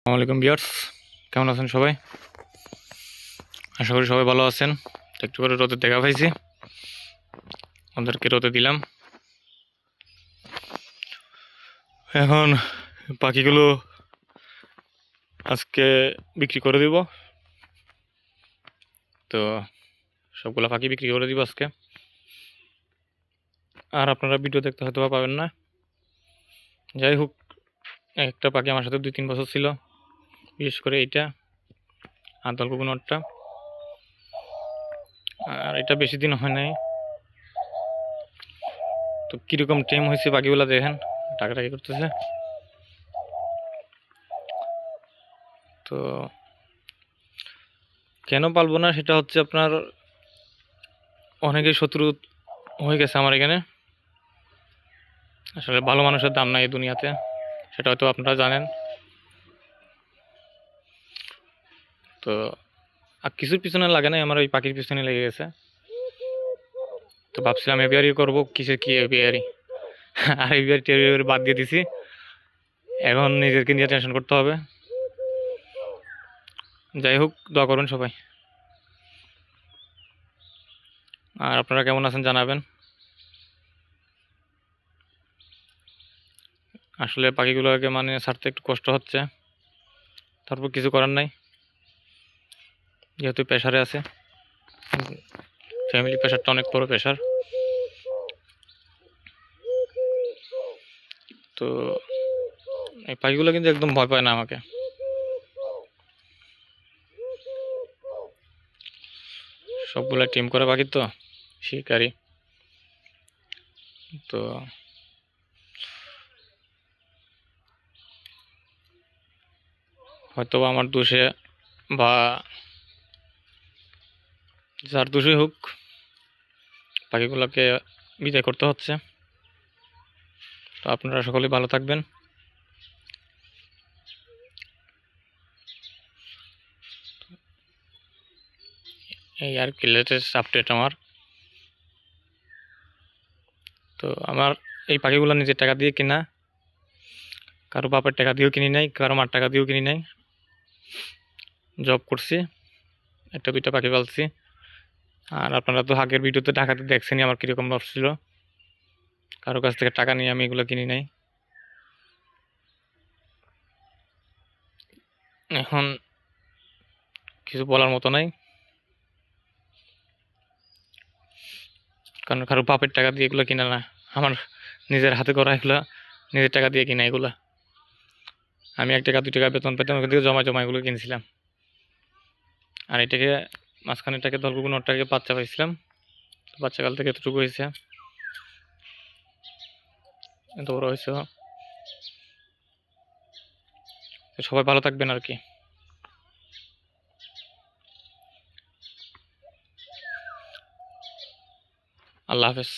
আসসালামু আলাইকুম ভিউয়ার্স, কেমন আছেন সবাই? আশা করি সবাই ভালো আছেন। একটু করে রোদে দেখা পাইছি, ওদেরকে রোদে দিলাম। এখন পাখিগুলো আজকে বিক্রি করে দিব। তো সবগুলা পাখি বিক্রি করে দিব আজকে। আর আপনারা ভিডিও দেখতে হয়তো বা পাবেন না। যাই হোক, একটা পাখি আমার সাথে 2-3 বছর ছিল, বিশেষ করে এইটা আদল কোকুনটটা। আর এটা বেশি দিন হয় নাই। তো কীরকম টেম হয়েছে পাখিগুলা দেখেন, টাকাটাকি করতেছে। তো কেন পালবো না সেটা হচ্ছে, আপনার অনেকেই শত্রু হয়ে গেছে আমার এখানে। আসলে ভালো মানুষের দাম নাই এই দুনিয়াতে, সেটা হয়তো আপনারা জানেন। তো আর কিছুর পিছনে লাগে নাই, আমার ওই পাখির পিছনে লেগে গেছে। তো ভাবছিলাম এবিআরই করবো, কিসের কি এবিআরই আর এবিআর বাদ দিয়ে দিছি। এখন নিজেকে নিয়ে টেনশন করতে হবে। যাই হোক, দোয়া করবেন সবাই। আর আপনারা কেমন আছেন জানাবেন। আসলে পাখিগুলোকে মানে ছাড়তে একটু কষ্ট হচ্ছে, তারপর কিছু করার নাই, যেহেতু প্রেশারে আছে। ফ্যামিলি প্রেশারটা অনেক বড় প্রেশার। তো এই পাখিগুলো কিন্তু একদম ভয় পায় না আমাকে। সবগুলা টিম করে পাখি, তো শিকারি। তো হয়তো আমার দোষে বা যার দোষই হোক, পাখিগুলোকে বিদায় করতে হচ্ছে। তো আপনারা সকলেই ভালো থাকবেন। এই আর কি লেটেস্ট আপডেট আমার। তো আমার এই পাখিগুলো নিজের টাকা দিয়ে কিনা, কারো বাপের টাকা দিয়েও কিনি নাই, কারো মার টাকা দিয়েও কিনি নাই। জব করছি, 1-2টা পাখি পালছি। আর আপনারা তো আগের ভিডিওতে টাকাতে দেখছেনই আমার কীরকম লস ছিল। কারো কাছ থেকে টাকা নিয়ে আমি এগুলো কিনি নাই। এখন কিছু বলার মতো নাই, কারণ কারো বাপের টাকা দিয়ে এগুলো কিনা না, আমার নিজের হাতে করা এগুলো, নিজের টাকা দিয়ে কিনা এগুলা। আমি 1 টাকা 2 টাকা বেতন পেতাম, ওখান থেকে জমা জমা এগুলো কিনছিলাম। আর এটাকে মাঝখানে এটাকে দলগুলোটাকে বাচ্চা পাইছিলাম, বাচ্চাকাল থেকে এতটুকু হয়েছে, এত বড় হয়েছে। সবাই ভালো থাকবেন আর কি। আল্লাহ হাফেজ।